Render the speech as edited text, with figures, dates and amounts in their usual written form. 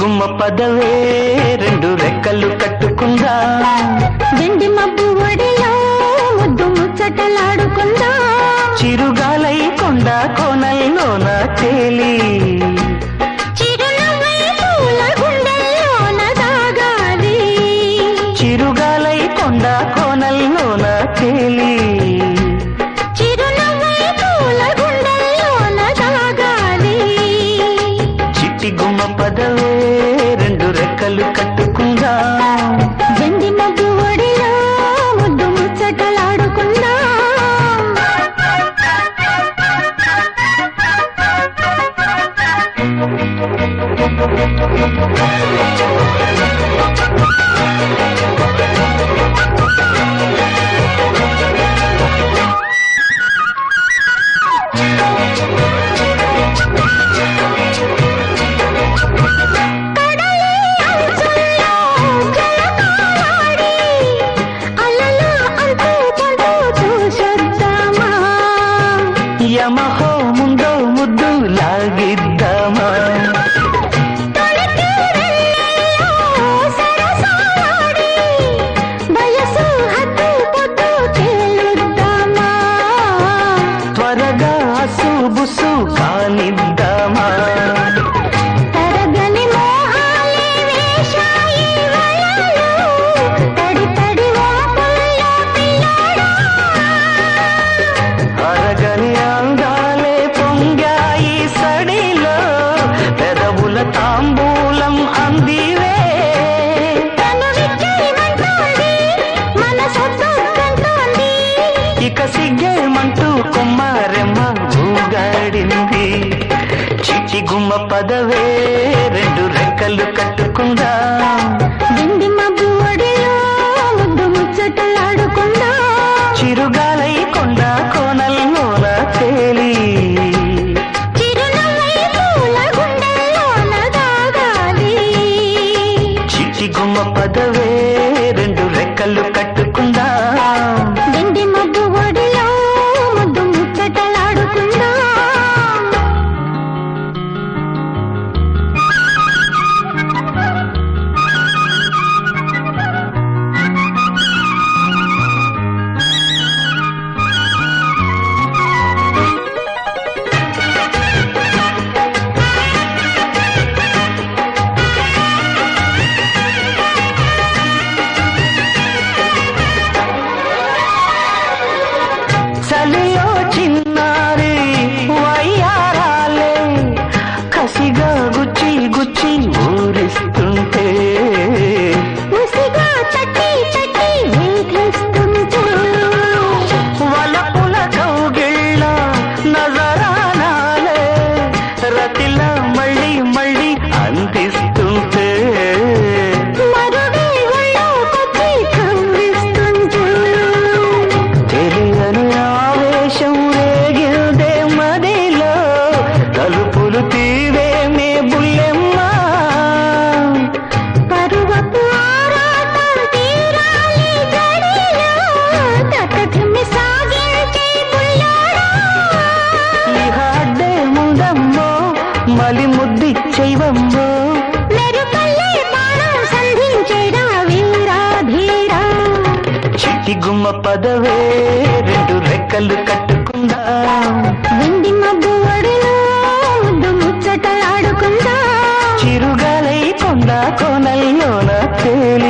గుమ్మ పదవే రెండు రెక్కలు కట్టుకుందా వెండి మబ్బు ఒడిలో ముద్దు ముచ్చటలాడుకుందా చిరుగాలై కొండ కోనల్లోన తేలి చిరునవ్వై పూల గుండెల్లోన దాగాలి చిరుగాలై కొండ కోనల్లోన తేలి చిరునవ్వై పూల గుండెల్లోన దాగాలి చిట్టి గుమ్మ పదవే రెండు రెక్కలు కట్టుకుందా వెండి మబ్బు ఒడిలో ముద్దు ముచ్చటలాడుకుందా యమహో ముందో ముద్దు లాగిద్దామా త్వరగా అసుబుసు కానిద్దామా అరగని అందాలే పొంగాయి సడిలో పెదవుల తాంబూలం అందివే ఇక సిగ్గేమంటూ కొమ్మారెమ్మ ఊగాడింది చిట్టి గుమ్మ పదవే రెండు రెక్కలు కట్టుకుందా వెండి మబ్బు ఒడిలో ముద్దు ముచ్చటలాడుకుందా చిరుగాలై కొండ కోనల్లోన తేలి చిరునవ్వై పూల గుండెల్లోన దాగాలి చిట్టి గుమ్మ పదవే రెండు రెక్కలు కట్టుకుందా వెండి మబ్బు ఒడిలో ముద్దు ముచ్చటలాడుకుందా చలిలో చిన్నారి వయ్యారాలే కసిగా గుచ్చి గుచ్చి ఊరిస్తుంటే ముసిగా తట్టి తట్టి వేధిస్తుంటే వలపుల కౌగిళ్ళ నజరానాలే రతిల మళ్ళీ మళ్ళీ అందిస్తుంటే మరుడే ఒళ్ళోకొచ్చి కవ్విస్తుంటే తెలియని ఆవేశం రేగిదే మదిలో తలుపులు తీవేమే బుల్లెమ్మ పరువపు ఆరాటం తీరాలి గడిలో తటధిమి సాగించే బుల్లోడా ఇహ అడ్డే ముందమ్మో మలి ముద్దిచ్చైవమ్మో మెరుపల్లే బాణం సంధించేడా వీరా ధీరా చిట్టి గుమ్మ పదవే రెండు రెక్కలు కట్టుకుందా వెండి మబ్బు ఒడిలో ముద్దు ముచ్చటలాడుకుందా చిరుగాలై కొండ కోనల్లోన తేలి